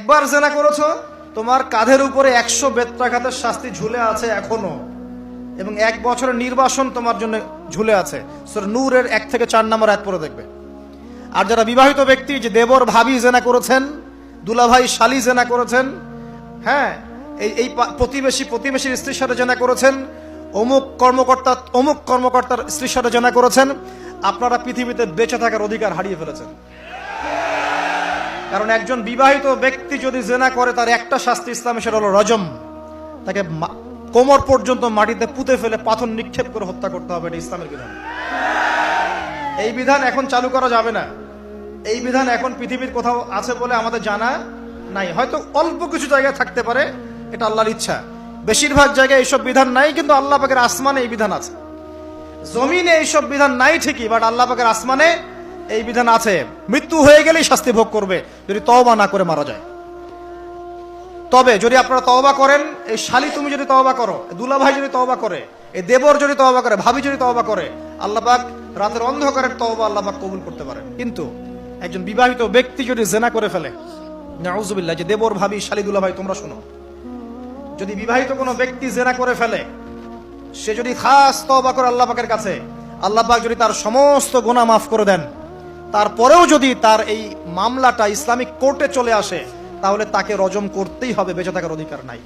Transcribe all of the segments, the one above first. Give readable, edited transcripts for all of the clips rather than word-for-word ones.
একবার জেনা করেছো, তোমার কাঁধের উপরে 100 বেত্রাঘাতের শাস্তি ঝুলে আছে এখনো, এবং 1 বছরের নির্বাসন তোমার জন্য ঝুলে আছে। সূরা নূরের 1 থেকে 4 নম্বর আয়াত পড়ে দেখবে। আর যারা বিবাহিত ব্যক্তি, যে দেবর ভাবি জেনা করেছেন, দুলাভাই শালি জেনা করেছেন, হ্যাঁ, এই প্রতিবেশীর স্ত্রীর সাথে জেনা করেছেন, অমুক কর্মকর্তার স্ত্রীর সাথে জেনা করেছেন, আপনারা পৃথিবীতে বেঁচে থাকার অধিকার হারিয়ে ফেলেছেন। কারণ একজন বিবাহিত ব্যক্তি যদি জেনা করে, তার একটা শাস্তি ইসলামে, সেটা হলো রজম। তাকে কোমর পর্যন্ত মাটিতে পুঁতে ফেলে পাথর নিক্ষেপ করে হত্যা করতে হবে। এটা ইসলামের বিধান। এই বিধান এখন চালু করা যাবে না। এই বিধান এখন পৃথিবীর কোথাও আছে বলে আমাদের জানা নাই। হয়তো অল্প কিছু জায়গায় থাকতে পারে, এটা আল্লাহর ইচ্ছা। বেশিরভাগ জায়গায় এইসব বিধান নাই, কিন্তু আল্লাহ পাকের আসমানে এই বিধান আছে। জমিনে এইসব বিধান নাই ঠিকই, বাট আল্লাহ পাকের আসমানে এই বিধান আছে। মৃত্যু হয়ে গেলেই শাস্তি ভোগ করবে যদি তওবা না করে মারা যায়। তবে যদি আপনারা তওবা করেন, এই শালি তুমি যদি তওবা করো, দুলাভাই যদি তওবা করে, এই দেবর যদি তওবা করে, ভাবি যদি তওবা করে, আল্লাহ পাক রাতের অন্ধকারের তওবা আল্লাহ পাক কবুল করতে পারেন। কিন্তু একজন বিবাহিত ব্যক্তি যদি জেনা করে ফেলে, নাউযুবিল্লাহ, যে দেবর ভাবি শালি দুলাভাই তোমরা শোনো, যদি বিবাহিত কোনো ব্যক্তি জেনা করে ফেলে, সে যদি খাস তওবা করে আল্লাহ পাকের কাছে, আল্লাহ পাক যদি তার সমস্ত গুনাহ মাফ করে দেন, তারপরেও যদি তার এই মামলাটা ইসলামিক কোর্টে চলে আসে, তাহলে তাকে রজম করতেই হবে, বেঁচে থাকার অধিকার নাই।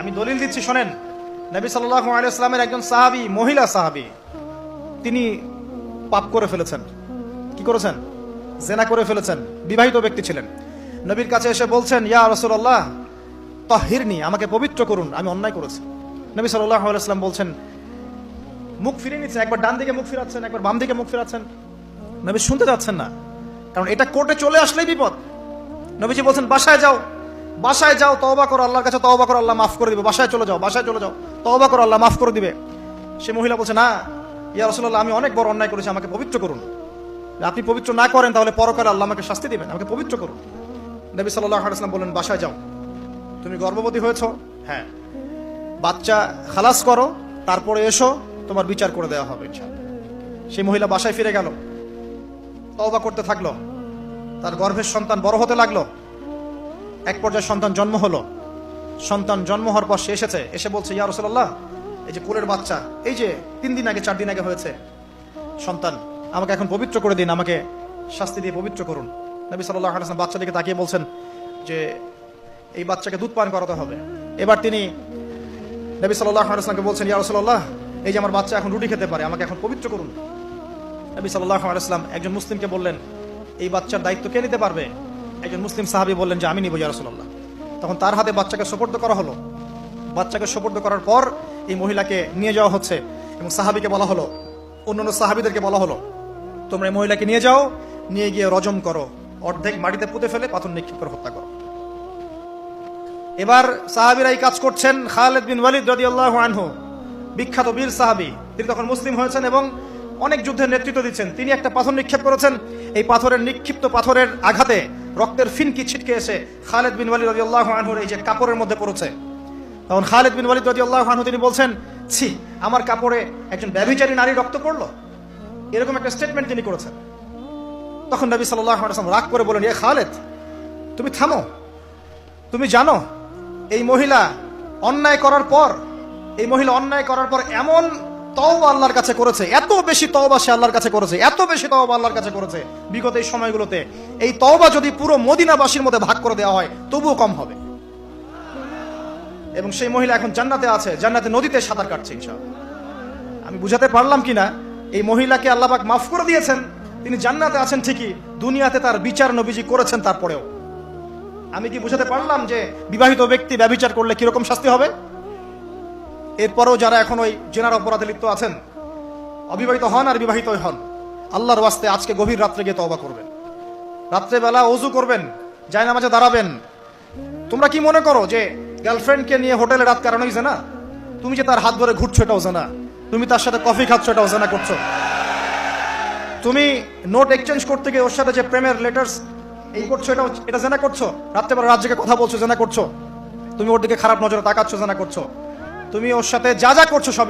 আমি দলিল দিচ্ছি, শোনেন। নবী সাল্লাল্লাহু আলাইহি ওয়াসাল্লামের একজন সাহাবী, মহিলা সাহাবী, তিনি পাপ করে ফেলেছেন। কি করেছেন? জেনা করে ফেলেছেন। বিবাহিত ব্যক্তি ছিলেন। নবীর কাছে এসে বলছেন, ইয়া রাসূলুল্লাহ তাহিরনি, আমাকে পবিত্র করুন, আমি অন্যায় করেছি। নবী সাল্লাল্লাহু আলাইহি ওয়াসাল্লাম বলছেন, মুখ ফিরিয়ে নিচ্ছেন, একবার ডান দিকে মুখ ফিরাচ্ছেন, একবার বাম দিকে মুখ ফিরাচ্ছেন। নবী শুনতে যাচ্ছেন না, কারণ এটা কোর্টে চলে আসলেই বিপদ। নবীজি বলছেন, বাসায় যাও, তওবা করো, আল্লাহর কাছে তওবা করো, আল্লাহ মাফ করে দিবে। বাসায় চলে যাও, তওবা করো, আল্লাহ মাফ করে দিবে। সে মহিলা বলছে, না ইয়া রাসূলুল্লাহ, আমি অনেক বড় অন্যায় করেছি, আমাকে পবিত্র করুন। আপনি পবিত্র না করেন তাহলে পরকালে আল্লাহ আমাকে শাস্তি দিবেন, আমাকে পবিত্র করুন। নবী সাল্লাল্লাহু আলাইহি ওয়াসাল্লাম বললেন, বাসায় যাও, তুমি গর্ভবতী হয়েছো, হ্যাঁ, বাচ্চা খালাস করো, তারপরে এসো, তোমার বিচার করে দেওয়া হবে ইনশাআল্লাহ। সেই মহিলা বাসায় ফিরে গেল, তওবা করতে থাকলো, তার গর্ভের সন্তান বড় হতে লাগলো। এক পর্যায়ে সন্তান জন্ম হলো। সন্তান জন্ম হওয়ার পর সে এসে বলছে, ইয়া রাসূলুল্লাহ, এই যে কোলের বাচ্চা, এই যে 3 দিন আগে 4 দিন আগে হয়েছে সন্তান, আমাকে এখন পবিত্র করে দিন, আমাকে শাস্তি দিয়ে পবিত্র করুন। নবী সাল্লাল্লাহু আলাইহি ওয়াসাল্লাম বাচ্চাটিকে তাকিয়ে বলছেন যে এই বাচ্চাকে দুধ পান করাতে হবে। এবার তিনি নবী সাল্লাল্লাহু আলাইহি ওয়াসাল্লামকে বলছেন, ইয়া রাসূলুল্লাহ, এই যে আমার বাচ্চা এখন রুটি খেতে পারে, আমাকে এখন পবিত্র করুন। নবী সাল্লাল্লাহু আলাইহি ওয়াসাল্লাম একজন মুসলিমকে বললেন, এই বাচ্চার দায়িত্ব কে নিতে পারবে? একজন মুসলিম সাহাবী বললেন যে আমি নিব ইয়া রাসূলুল্লাহ। তখন তার হাতে বাচ্চাকে সুপর্দ করা হলো। বাচ্চাকে সুপর্দ করার পর এই মহিলাকে নিয়ে যাওয়া হচ্ছে, এবং সাহাবীকে বলা হলো, অন্যান্য সাহাবীদেরকে বলা হলো, তোমরা এই মহিলাকে নিয়ে যাও, নিয়ে গিয়ে রজম করো, অর্ধেক মাটিতে পুঁতে ফেলে পাথর নিক্ষেপ করে হত্যা করো। এবার সাহাবীরা এই কাজ করছেন। খালিদ বিন ওয়ালিদ রাদিয়াল্লাহু আনহু, বিখ্যাত বীর সাহাবী, তিনি তখন মুসলিম হয়েছেন এবং অনেক যুদ্ধের নেতৃত্ব দিচ্ছেন। তিনি একটা পাথর নিক্ষেপ করেছেন। এই নিক্ষিপ্ত পাথরের আঘাতে রক্তের ফিনকি ছিটকে এসে খালিদ বিন ওয়ালিদ রাদিয়াল্লাহু আনহুর এই যে কাপড়ের মধ্যে পড়েছে। তখন খালিদ বিন ওয়ালিদ রাদিয়াল্লাহু আনহু তিনি বলছেন, ছি, আমার কাপড়ে একজন ব্যভিচারী নারী রক্ত পড়লো, এরকম একটা স্টেটমেন্ট তিনি করেছেন। তখন নবী সাল্লাল্লাহু আলাইহি ওয়াসাল্লাম রাগ করে বলেন, এ খালিদ, তুমি থামো, তুমি জানো এই মহিলা অন্যায় করার পর এমন তওবা আল্লাহর কাছে করেছে, এত বেশি তওবা সে আল্লাহর কাছে করেছে, বিগত এই সময়গুলোতে এই তওবা যদি পুরো মদিনাবাসীর মধ্যে ভাগ করে দেওয়া হয় তবুও কম হবে। এবং সেই মহিলা এখন জান্নাতে আছে, জান্নাতে নদীতে সাঁতার কাটছে ইনশাআল্লাহ। আমি বুঝাতে পারলাম কিনা? এই মহিলাকে আল্লাহ পাক মাফ করে দিয়েছেন, তিনি জান্নাতে আছেন ঠিকই, দুনিয়াতে তার বিচার নবীজি করেছেন। তারপরেও আমি কি বুঝাতে পারলাম যে বিবাহিত ব্যক্তি ব্যভিচার করলে কিরকম শাস্তি হবে? এরপরেও যারা এখন ওই জেনার অপরাধে লিপ্ত আছেন, অবিবাহিত হন আর বিবাহিত হন, আল্লাহর ওয়াস্তে আজকে গভীর রাত্রে গিয়ে তওবা করবেন, রাত্রেবেলা ওযু করবেন, জায়নামাজে দাঁড়াবেন। তোমরা কি মনে করো যে গার্লফ্রেন্ডকে নিয়ে হোটেলে রাত কাটানোই জানা? তুমি যে তার হাত ধরে ঘুরছো এটাও জানা, তুমি তার সাথে কফি খাচ্ছ এটাও জানা করছো, তুমি নোট এক্সচেঞ্জ করতে গিয়ে ওর সাথে যে প্রেমের লেটার্স এই করছো এটা জানা করছো, রাত্রেবেলা রাত জেগে কথা বলছো জানা করছো, তুমি ওর দিকে খারাপ নজরে তাকাচ্ছ জানা করছো, তুমি ওর সাথে যা করছো সব